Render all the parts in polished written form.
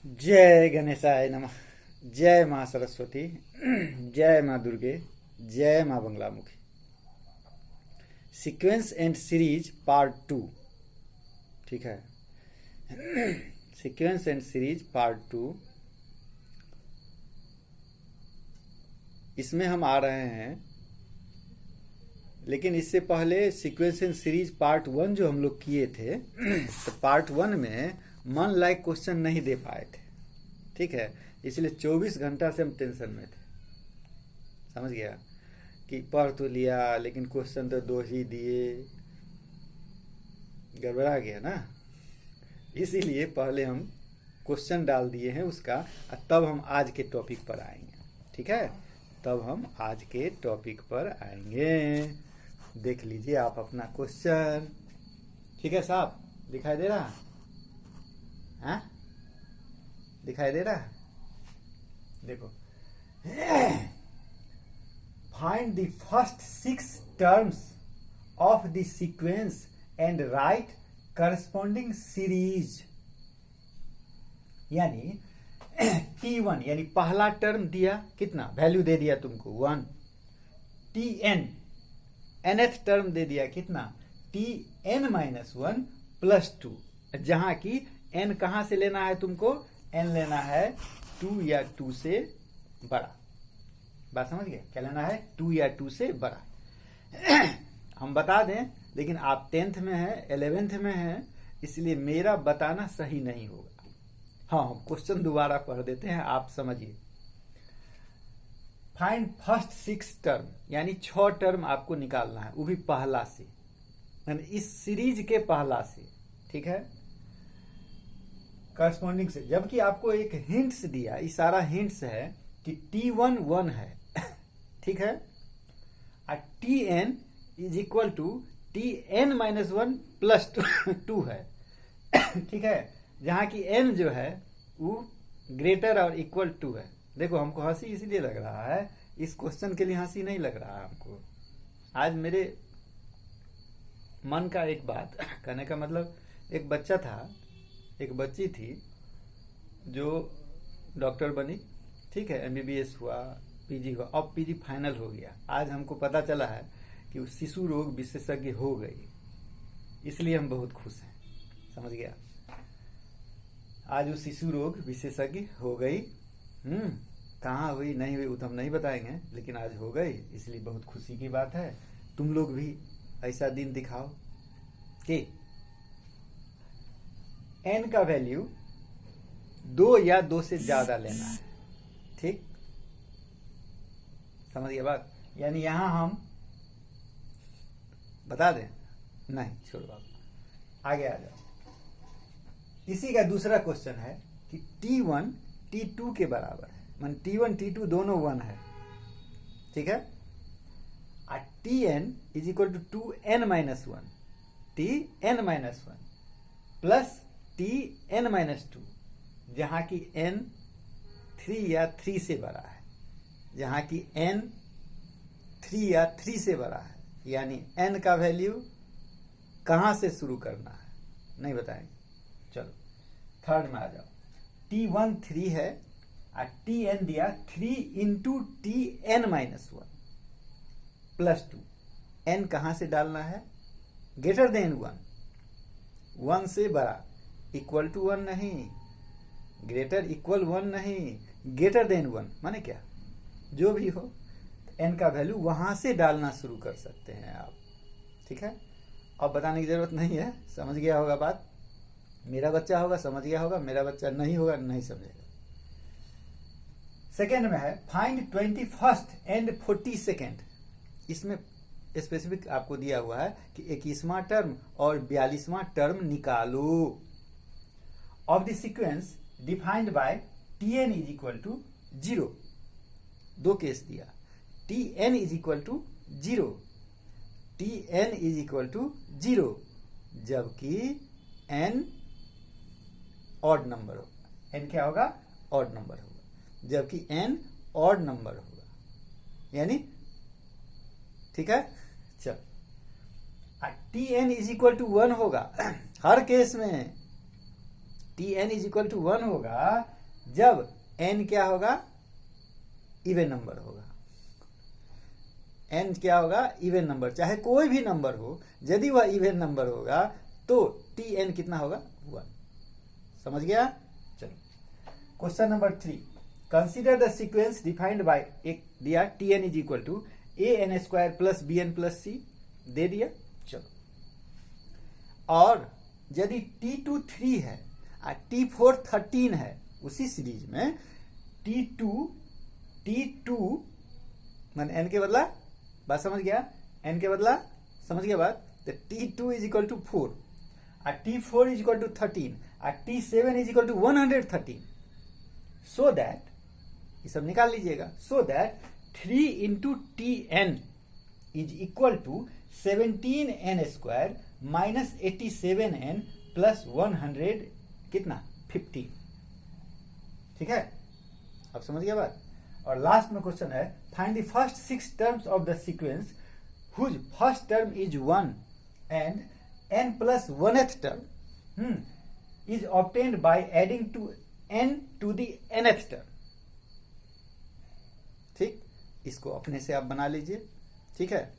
जय गणेशाय नमः। जय माँ सरस्वती। जय माँ दुर्गे। जय माँ Baglamukhi. Sequence and series part 2। ठीक है। सीक्वेंस एंड सीरीज पार्ट 2, इसमें हम आ रहे हैं। लेकिन इससे पहले सीक्वेंस एंड सीरीज पार्ट 1 जो हम लोग किए थे, तो पार्ट 1 में मन लाइक क्वेश्चन नहीं दे पाए थे। ठीक है, इसलिए 24 घंटा से हम टेंशन में थे। समझ गया कि पढ़ तो लिया लेकिन क्वेश्चन तो 2 ही दिए, गड़बड़ा गया ना। इसीलिए पहले हम क्वेश्चन डाल दिए हैं उसका, तब हम आज के टॉपिक पर आएंगे। ठीक है, तब हम आज के टॉपिक पर आएंगे। देख लीजिए आप अपना क्वेश्चन। ठीक है साहब, दिखाई दे रहा है? दिखाई दे रहा है? देखो, find the first 6 terms of the sequence and right corresponding series. यानी T1 यानी पहला टर्म दिया, कितना वैल्यू दे दिया तुमको 1। Tn nth टर्म दे दिया कितना, Tn-1 + 2, जहां की n कहां से लेना है तुमको, n लेना है 2 या 2 से बड़ा। बात समझ गए? क्या लेना है? 2 या 2 से बड़ा। हम बता दें, लेकिन आप 10th में हैं, 11th में हैं, इसलिए मेरा बताना सही नहीं होगा। हाँ, हम क्वेश्चन दोबारा पढ़ देते हैं, आप समझिए। फाइंड फर्स्ट 6 टर्म, यानी 6 टर्म आपको निकालना है, वो भी पहला से, यानी इस सीरीज के पहला से। ठीक है, करस्पॉन्डिंग से। जबकि आपको एक हिंट्स दिया, इशारा हिंट्स है कि T1 1 है। ठीक है, और Tn = Tn-1 + 2 है। ठीक है, जहां की n जो है वो ग्रेटर और इक्वल टू है। देखो, हमको हंसी इसलिए लग रहा है, इस क्वेश्चन के लिए हंसी नहीं लग रहा है हमको। आज मेरे मन का एक बात कहने का मतलब, एक बच्चा था, एक बच्ची थी जो डॉक्टर बनी। ठीक है, MBBS हुआ, PG हुआ, अब PG फाइनल हो गया। आज हमको पता चला है कि वो शिशु रोग विशेषज्ञ हो गई, इसलिए हम बहुत खुश हैं। समझ गया? आज वो शिशु रोग विशेषज्ञ हो गई। कहाँ हुई नहीं हुई वो तो हम नहीं बताएंगे, लेकिन आज हो गई, इसलिए बहुत खुशी की बात है। तुम लोग भी ऐसा दिन दिखाओ कि n का वैल्यू 2 या 2 से ज्यादा लेना है। ठीक, समझ गया बात? यानी यहां हम बता दें, नहीं छोड़ो बात, आगे आ जाओ। इसी का दूसरा क्वेश्चन है कि T1 T2 के बराबर है, मान T1 T2 दोनों 1 है। ठीक है, और Tn = 2n-1, Tn-1 plus Tn-2, जहां की n 3 या 3 से बड़ा है, जहां की n 3 या 3 से बड़ा है। यानी n का वैल्यू कहां से शुरू करना है नहीं बताएंगे। चलो थर्ड में आ जाओ। T1 3 है और Tn दिया 3 × Tn-1 + 2। n कहां से डालना है? ग्रेटर देन 1 से बड़ा, इक्वल टू 1 नहीं, ग्रेटर इक्वल 1 नहीं, ग्रेटर देन 1 माने क्या? जो भी हो, n का वैल्यू वहां से डालना शुरू कर सकते हैं आप। ठीक है, अब बताने की जरूरत नहीं है, समझ गया होगा बात। मेरा बच्चा होगा समझ गया होगा, मेरा बच्चा नहीं होगा नहीं समझेगा। सेकेंड में है फाइंड 21st एंड 42nd। इसमें स्पेसिफिक आपको दिया हुआ है कि 21वां टर्म और 42वां टर्म निकालो of the sequence defined bye Tn = 0। 2 case दिया, Tn = 0, Tn = 0, जबकि n ऑड नंबर होगा। n क्या होगा? ऑड नंबर होगा, जबकि n ऑड नंबर होगा। यानी ठीक है, चल Tn = 1 होगा हर केस में। Tn = 1 होगा जब n क्या होगा, इवन नंबर होगा। n क्या होगा, इवन नंबर, चाहे कोई भी नंबर हो, यदि वह इवन नंबर होगा तो tn कितना होगा, 1। समझ गया। चलो question number 3, consider the sequence defined by, एक दिया tn is equal to an square plus bn plus c दे दिया। चलो, और यदि t2 3 है और t4 13 है, उसी सीरीज में t2 मान n के बदला, बात समझ गया, n के बदला, समझ गया बात, तो t2 इज इक्वल टू 4 और t4 इज इक्वल टू 13 और t7 is equal to 113, so that, ये सब निकाल लीजिएगा, so that 3 into tn is equal to 17n square minus 87n plus 100 कितना, 15। ठीक है, अब समझ गया बात। और लास्ट में क्वेश्चन है, find the first 6 terms of the sequence whose first term is 1 and n plus 1th term is obtained by adding to n to the nth term. ठीक, इसको अपने से आप बना लीजिए। ठीक है,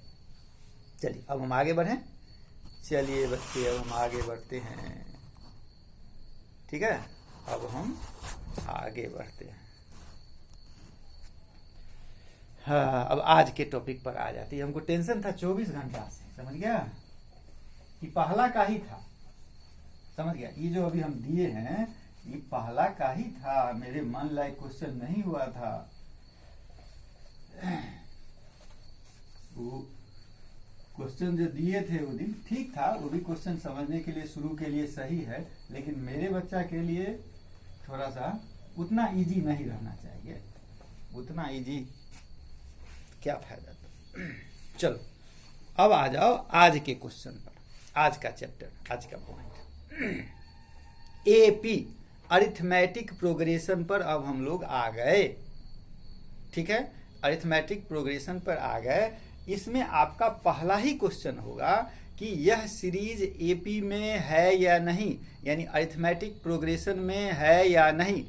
चलिए अब हम आगे बढ़ें। चलिए बच्चे, अब हम आगे बढ़ते हैं। ठीक है, अब हम आगे बढ़ते हैं। हाँ, अब आज के टॉपिक पर आ जाती है। हमको टेंशन था 24 घंटा से, समझ गया, कि पहला का ही था, समझ गया। ये जो अभी हम दिए हैं ये पहला का ही था, मेरे मन लायक क्वेश्चन नहीं हुआ था। वो क्वेश्चन जो दिए थे वो दिन ठीक था, वो भी क्वेश्चन समझने के लिए, शुरू के लिए सही है, लेकिन मेरे बच्चा के लिए थोड़ा सा उतना इजी नहीं रहना चाहिए। उतना इजी क्या फायदा था। चलो अब आ जाओ आज के क्वेश्चन पर, आज का चैप्टर, आज का पॉइंट। एपी अरिथमेटिक प्रोग्रेशन पर अब हम लोग आ गए। ठीक है, अरिथमेटिक प्रोग्रेशन पर आ गए। इसमें आपका पहला ही क्वेश्चन होगा कि यह सीरीज एपी में है या नहीं, यानी अरिथमेटिक प्रोग्रेशन में है या नहीं।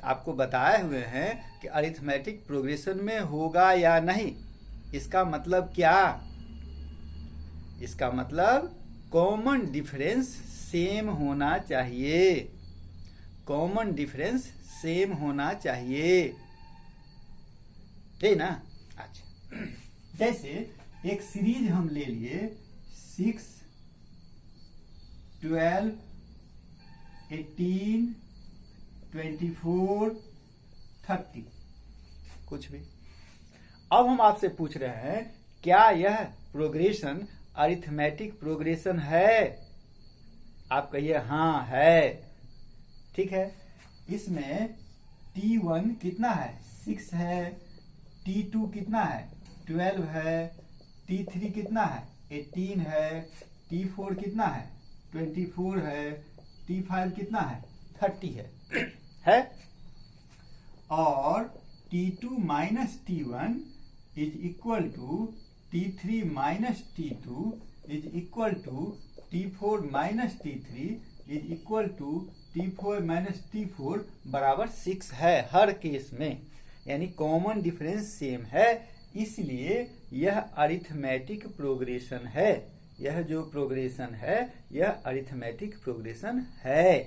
आपको बताए हुए हैं कि अरिथमेटिक प्रोग्रेशन में होगा या नहीं। इसका मतलब क्या, इसका मतलब कॉमन डिफरेंस सेम होना चाहिए, कॉमन डिफरेंस सेम होना चाहिए, ठीक ना। अच्छा, जैसे एक सीरीज हम ले लिए 6, 12, 18, 24, 30, कुछ भी। अब हम आपसे पूछ रहे हैं क्या यह प्रोग्रेशन अरिथमेटिक प्रोग्रेशन है। आप कहिए हाँ है। ठीक है, इसमें t1 कितना है, 6 है, t2 कितना है, 12 है, t3 कितना है, 18 है, t4 कितना है, 24 है, t5 कितना है, 30 है। और t2 minus t1 is equal to t3 minus t2 is equal to t4 minus t3 is equal to t4 minus t4 बराबर 6 है हर केस में, यानी कॉमन डिफरेंस सेम है, इसलिए यह अरिथमेटिक प्रोग्रेशन है। यह जो प्रोग्रेशन है यह अरिथमेटिक प्रोग्रेशन है।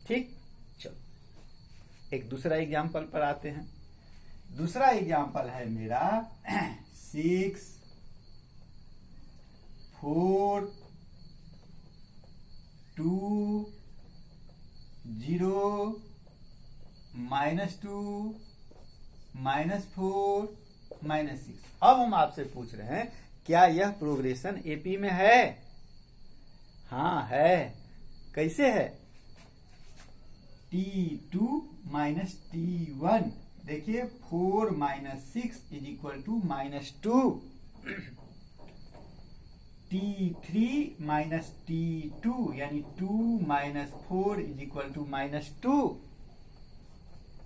ठीक, चलो एक दूसरा एग्जाम्पल पर आते हैं। दूसरा एग्जाम्पल है मेरा 6, 4, 2, 0, -2, -4, -6। अब हम आपसे पूछ रहे हैं क्या यह प्रोग्रेशन एपी में है। हाँ है। कैसे है, t2 माइनस t1, देखिए 4 minus 6 is equal to -2, t3 minus t2 यानी 2 minus 4 is equal to -2,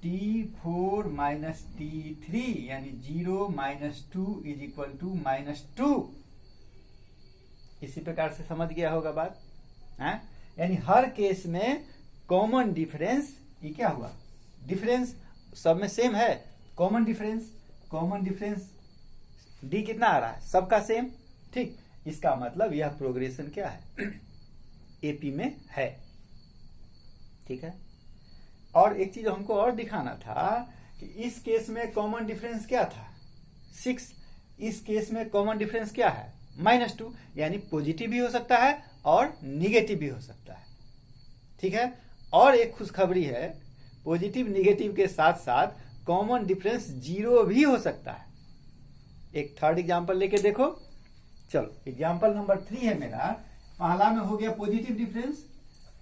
t4 minus t3 यानी 0 माइनस 2 इज इक्वल टू -2। इसी प्रकार से समझ गया होगा बात है। यानी हर केस में कॉमन डिफरेंस, ये क्या हुआ, डिफरेंस सब में सेम है, कॉमन डिफरेंस डी कितना आ रहा है, सबका सेम, ठीक। इसका मतलब यह प्रोग्रेशन क्या है, एपी में है, ठीक है। और एक चीज हमको और दिखाना था कि इस केस में कॉमन डिफरेंस क्या था, 6, इस केस में कॉमन डिफरेंस क्या है, -2, यानी पॉजिटिव भी हो सकता है और निगेटिव भी हो सकता है, ठीक है। और एक खुशखबरी है, पॉजिटिव निगेटिव के साथ साथ कॉमन डिफरेंस 0 भी हो सकता है। एक थर्ड एग्जांपल लेके देखो, चलो एग्जांपल नंबर 3 है मेरा। पहला में हो गया पॉजिटिव डिफरेंस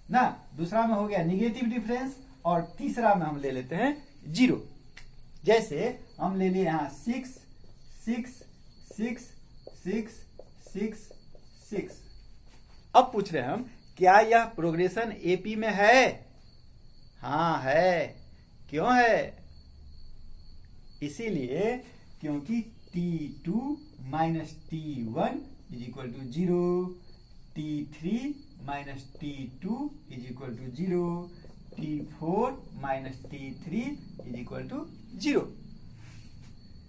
ना, दूसरा में हो गया निगेटिव डिफरेंस, और तीसरा में हम ले लेते हैं 0। जैसे हम ले लिए यहां 6 6 6 6 6 6। अब पूछ रहे हैं हम, क्या यह प्रोग्रेशन एपी में है? हाँ है। क्यों है? इसीलिए क्योंकि T2 minus T1 is equal to 0, T3 minus T2 is equal to 0, T4 minus T3 is equal to 0।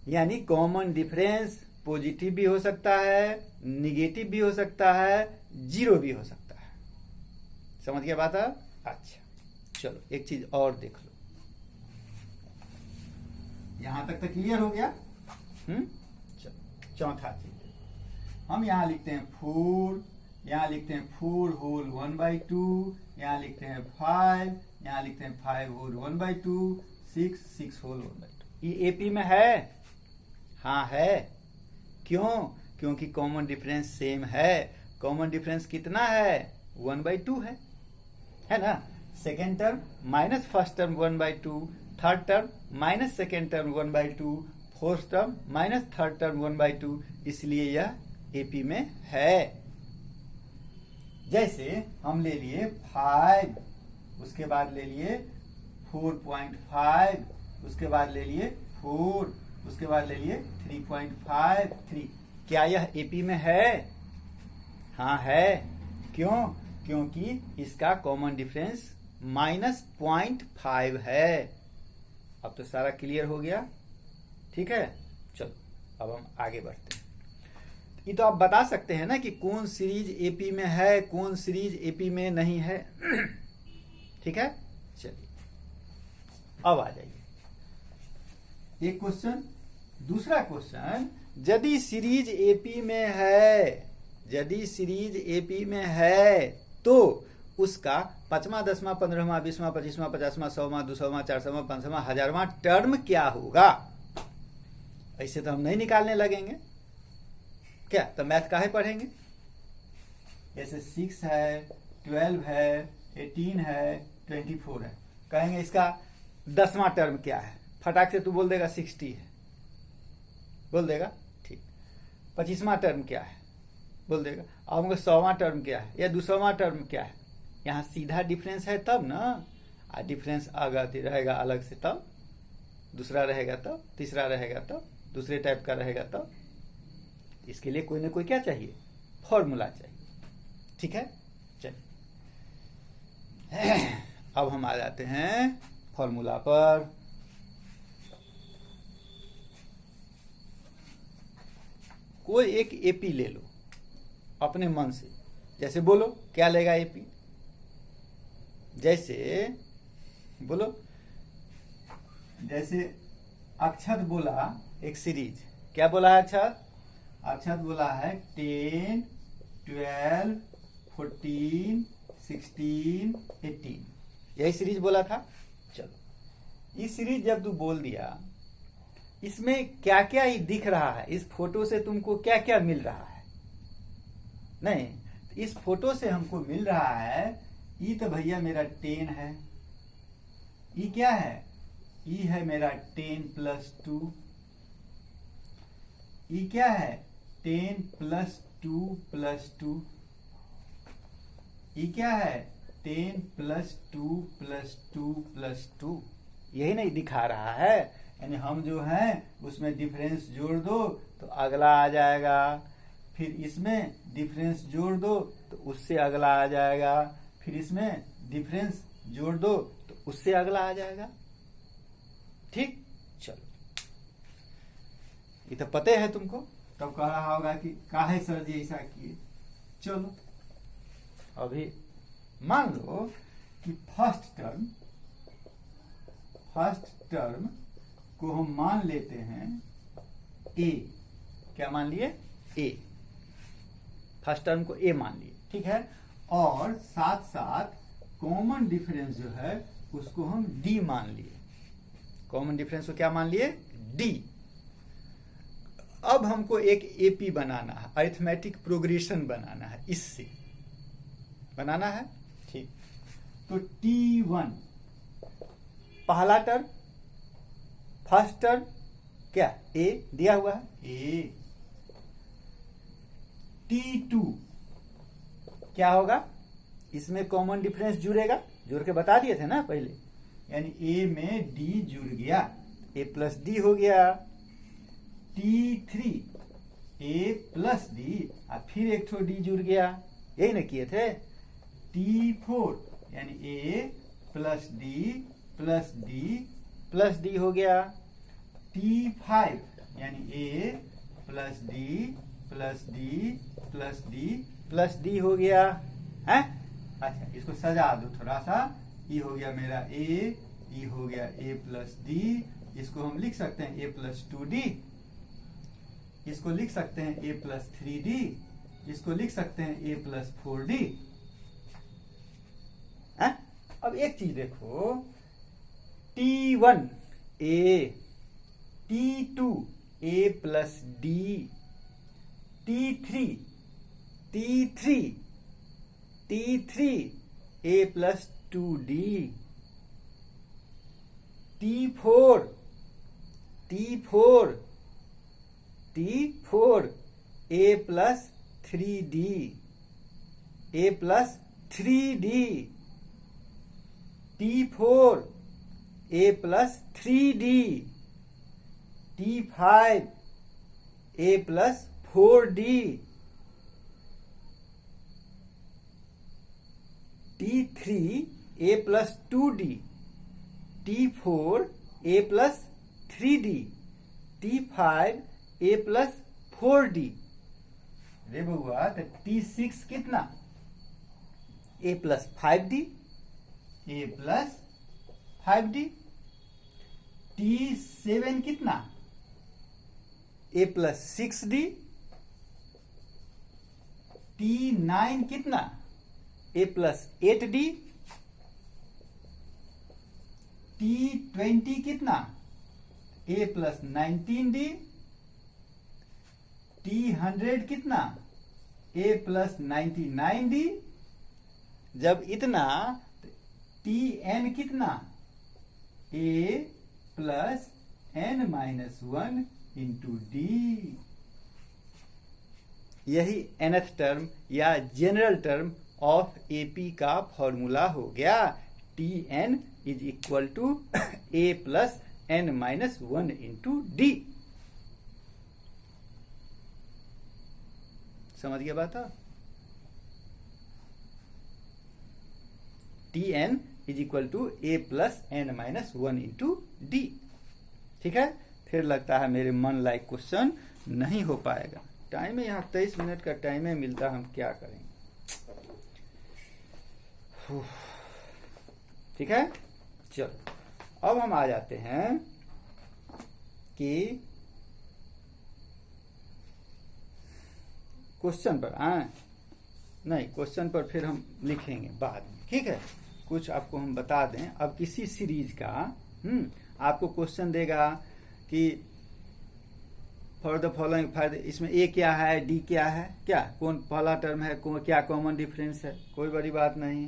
यानी कॉमन डिफरेंस पॉजिटिव भी हो सकता है, निगेटिव भी हो सकता है, 0 भी हो सकता है। समझ गया बात? अच्छा, चलो एक चीज और देख लो। यहां तक तो क्लियर हो गया? चलो चौथा चीज हम यहां लिखते हैं 4, यहां लिखते हैं 4 होल 1/2, यहां लिखते हैं 5, यहां लिखते हैं 5 होल 1/2, 6 होल 1/2। ये एपी में है? हाँ है। क्यों? क्योंकि कॉमन डिफरेंस सेम है। कॉमन डिफरेंस कितना है? 1/2 है ना। Second term minus first term 1/2, third term minus second term 1/2, fourth term minus third term 1/2, इसलिए यह एपी में है। जैसे हम ले लिए 5, उसके बाद ले लिए 4.5, उसके बाद ले लिए 4, उसके बाद ले लिए 3.53। क्या यह एपी में है? हाँ है। क्यों? क्योंकि इसका कॉमन डिफरेंस -0.5 है। अब तो सारा क्लियर हो गया, ठीक है। चलो अब हम आगे बढ़ते हैं। ये तो आप बता सकते हैं ना कि कौन सीरीज एपी में है, कौन सीरीज एपी में नहीं है। ठीक है, चलिए अब आ जाइए एक क्वेश्चन। दूसरा क्वेश्चन, यदि सीरीज एपी में है, यदि सीरीज एपी में है तो उसका 5वां 10वां 15वां 20वां 25वां 50वां 100वां 200वां 400वां 500वां 1000वां टर्म क्या होगा? ऐसे तो हम नहीं निकालने लगेंगे क्या, तो मैथ काहे पढ़ेंगे? जैसे 6 है, 12 है, 18 है, 24 है, कहेंगे इसका 10वां टर्म क्या है? फटाक से तू बोल देगा 60 है, बोल देगा, ठीक। 25वां टर्म क्या है? बोल देगा। अब हमको 100वां टर्म क्या है या 200वां टर्म क्या है? यहाँ सीधा डिफरेंस है तब ना, डिफरेंस अगर रहेगा अलग से तब, दूसरा रहेगा तब, तीसरा रहेगा तब, दूसरे टाइप का रहेगा तब। इसके लिए कोई ना कोई क्या चाहिए? फॉर्मूला चाहिए, ठीक है। चलिए अब हम आ जाते हैं फॉर्मूला पर। कोई एक एपी ले लो अपने मन से, जैसे बोलो क्या लेगा एपी? जैसे बोलो, जैसे अक्षत बोला एक सीरीज, क्या बोला है अक्षत? अक्षत बोला है 10, 12, 14, 16, 18, यही सीरीज बोला था। चलो इस सीरीज जब तू बोल दिया, इसमें क्या क्या ही दिख रहा है? इस फोटो से तुमको क्या क्या मिल रहा है? नहीं, इस फोटो से हमको मिल रहा है, ई तो भैया मेरा 10 है, ई क्या है? ई है मेरा 10 + 2, ई क्या है? 10 + 2 + 2, ई क्या है? 10 + 2 + 2 + 2, यही नहीं दिखा रहा है। यानी हम जो हैं उसमें डिफरेंस जोड़ दो तो अगला आ जाएगा, फिर इसमें डिफरेंस जोड़ दो तो उससे अगला आ जाएगा, फिर इसमें डिफरेंस जोड़ दो तो उससे अगला आ जाएगा। ठीक, चलो ये तो पते है तुमको, तब कह रहा होगा कि काहे सर जी ऐसा किए। चलो अभी मान लो कि फर्स्ट टर्म को हम मान लेते हैं ए। क्या मान लिए? ए। फर्स्ट टर्म को ए मान लिए, ठीक है। और साथ साथ कॉमन डिफरेंस जो है उसको हम डी मान लिए। कॉमन डिफरेंस को क्या मान लिए? डी। अब हमको एक एपी बनाना है, अरिथमेटिक प्रोग्रेशन बनाना है, इससे बनाना है। ठीक, तो T1 पहला टर्म, फर्स्ट टर्म क्या ए दिया हुआ है, ए। T2 क्या होगा? इसमें कॉमन डिफरेंस जुड़ेगा, जोड़ के बता दिए थे ना पहले, यानी ए में डी जुड़ गया, ए प्लस डी हो गया। T3 ए प्लस डी और फिर एक ठो डी जुड़ गया, यही ना किए थे। T4 यानी a plus d plus d plus d हो गया। T5 यानी a plus d plus d plus d plus d हो गया है। अच्छा, इसको सजा दो थोड़ा सा। ये हो गया मेरा ए, ये हो गया ए प्लस डी, इसको हम लिख सकते हैं ए प्लस 2डी, इसको लिख सकते हैं ए प्लस 3डी, इसको लिख सकते हैं ए प्लस 4डी। अब एक चीज देखो, T1 ए, T2 ए प्लस डी, T3 ए प्लस 2डी, T4 ए प्लस 3डी, ए प्लस 3डी, T4 ए प्लस 3डी, T5 ए प्लस 4डी, T3 ए प्लस 2डी, T4 ए प्लस 3डी, T5 ए प्लस 4डी। रे बउआ, तो T6 कितना? A plus 5डी, A plus 5डी। T7 कितना? A plus 6डी। T9 कितना? A plus 8डी। T20 कितना? ए प्लस 19डी। T100 कितना? ए प्लस 99डी। जब इतना, Tn कितना? A plus n minus 1 into d. यही nth टर्म या जनरल टर्म ऑफ एपी का फॉर्मूला हो गया। Tn is equal to a plus n minus 1 into d. समझ गया बात? Tn is equal to a plus n minus 1 into d. ठीक है, फिर लगता है मेरे मन लायक क्वेश्चन नहीं हो पाएगा। टाइम है यहाँ 23 मिनट का टाइम है मिलता, हम क्या करेंगे। ठीक है, चलो अब हम आ जाते हैं कि क्वेश्चन पर। नहीं, क्वेश्चन पर फिर हम लिखेंगे बाद में। ठीक है, कुछ आपको हम बता दें। अब किसी सीरीज का आपको क्वेश्चन देगा कि फॉर द फॉलोइंग फाइंड, इसमें ए क्या है, डी क्या है, क्या कौन पहला टर्म है, क्या कॉमन डिफरेंस है, कोई बड़ी बात नहीं।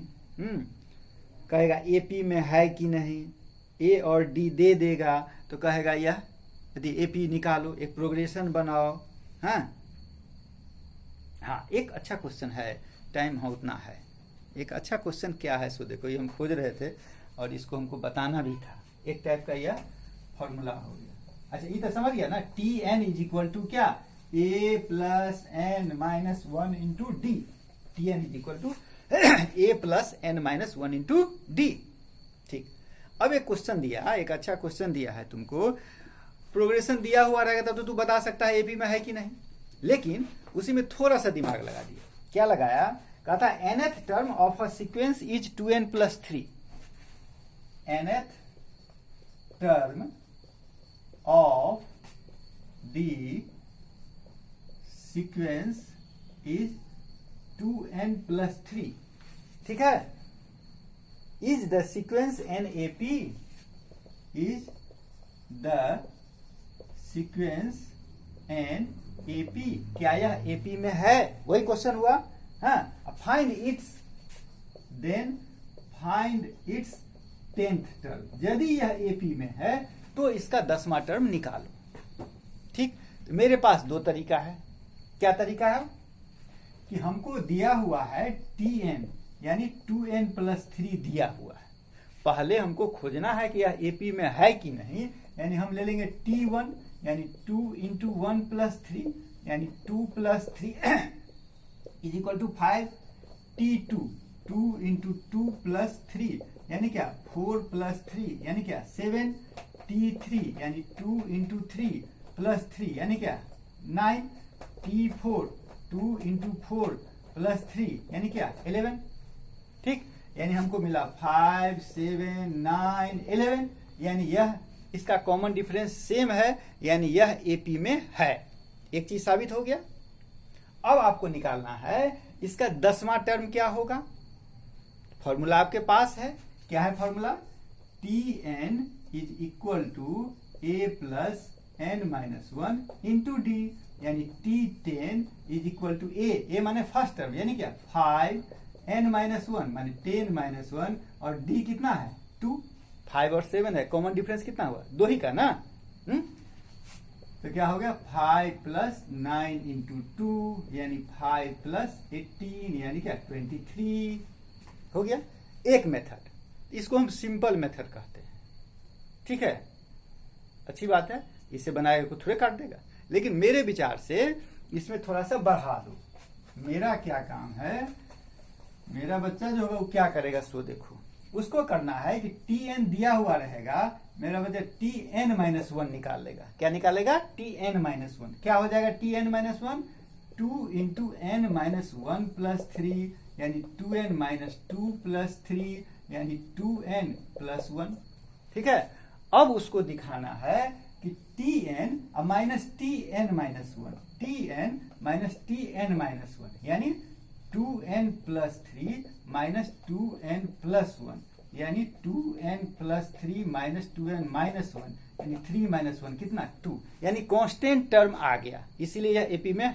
कहेगा एपी में है कि नहीं, ए और डी दे देगा तो कहेगा यह यदि एपी निकालो, एक प्रोग्रेशन बनाओ। हाँ, एक अच्छा क्वेश्चन है, टाइम हो उतना है। एक अच्छा क्वेश्चन क्या है सो देखो, ये हम खोज रहे थे और इसको हमको बताना भी था। एक टाइप का यह फॉर्मूला हो गया। अच्छा, ये तो समझ गया ना। Tn इज इक्वल टू क्या? A plus n minus 1 into d. Tn is equal to a plus n minus 1 into d. ठीक, अब एक क्वेश्चन दिया, एक अच्छा क्वेश्चन दिया है तुमको, प्रोग्रेशन दिया हुआ रहेगा तो तू बता सकता है एपी में है कि नहीं, लेकिन उसी में थोड़ा सा दिमाग लगा दिया। क्या लगाया? कहा था nth term of a sequence is 2n + 3। nth term of the sequence is 2n + 3। ठीक है, is the sequence an AP, is the sequence an AP, क्या यह एपी में है? वही क्वेश्चन हुआ। हाँ, find its, then find its 10th term. यदि यह एपी में है तो इसका 10वां टर्म निकालो। ठीक, तो मेरे पास दो तरीका है। क्या तरीका है? कि हमको दिया हुआ है tn यानी 2n + 3 दिया हुआ है। पहले हमको खोजना है कि यह एपी में है कि नहीं, यानी हम ले लेंगे t1 यानी 2 × 1 + 3 यानी 2 + 3 इज इक्वल टू 5। t2 2 × 2 + 3 यानी क्या 4 + 3 यानी क्या 7। t3 यानी 2 × 3 + 3 यानी क्या 9। t4 2 × 4 + 3 यानी क्या 11। ठीक, यानी हमको मिला 5 7 9 11, यानी यह इसका कॉमन डिफरेंस सेम है, यानी यह एपी में है। एक चीज साबित हो गया। अब आपको निकालना है इसका 10वां टर्म क्या होगा। फॉर्मूला आपके पास है। क्या है formula? tn is equal to a + n - 1 × d, यानी t10 is equal to a माने फर्स्ट टर्म यानी क्या 5, n - 1 माने 10 - 1 और d कितना है 2। 5 और 7 है, कॉमन डिफरेंस कितना हुआ 2 ही का ना। तो क्या हो गया 5 + 9 × 2 यानी 5 + 18 यानी क्या 23 हो गया। एक मेथड, इसको हम सिंपल मेथड कहते हैं। ठीक है, अच्छी बात है, इसे बनाए को थोड़े काट देगा, लेकिन मेरे विचार से इसमें थोड़ा सा बढ़ा दो। मेरा क्या काम है, मेरा बच्चा जो होगा वो क्या करेगा सो देखो। उसको करना है कि tn दिया हुआ रहेगा, मेरा बच्चा tn - 1 निकाल लेगा। क्या निकालेगा? tn - 1। क्या हो जाएगा tn - 1? 2 × n - 1 + 3 यानी 2n - 2 + 3 यानी 2n + 1। ठीक है, अब उसको दिखाना है कि tn - tn - 1, tn - tn - 1 यानी 2n + 3 - 2n + 1 यानी 2n + 3 - 2n - 1 यानी 3 - 1 कितना 2, यानी कांस्टेंट टर्म आ गया, इसीलिए यह एपी में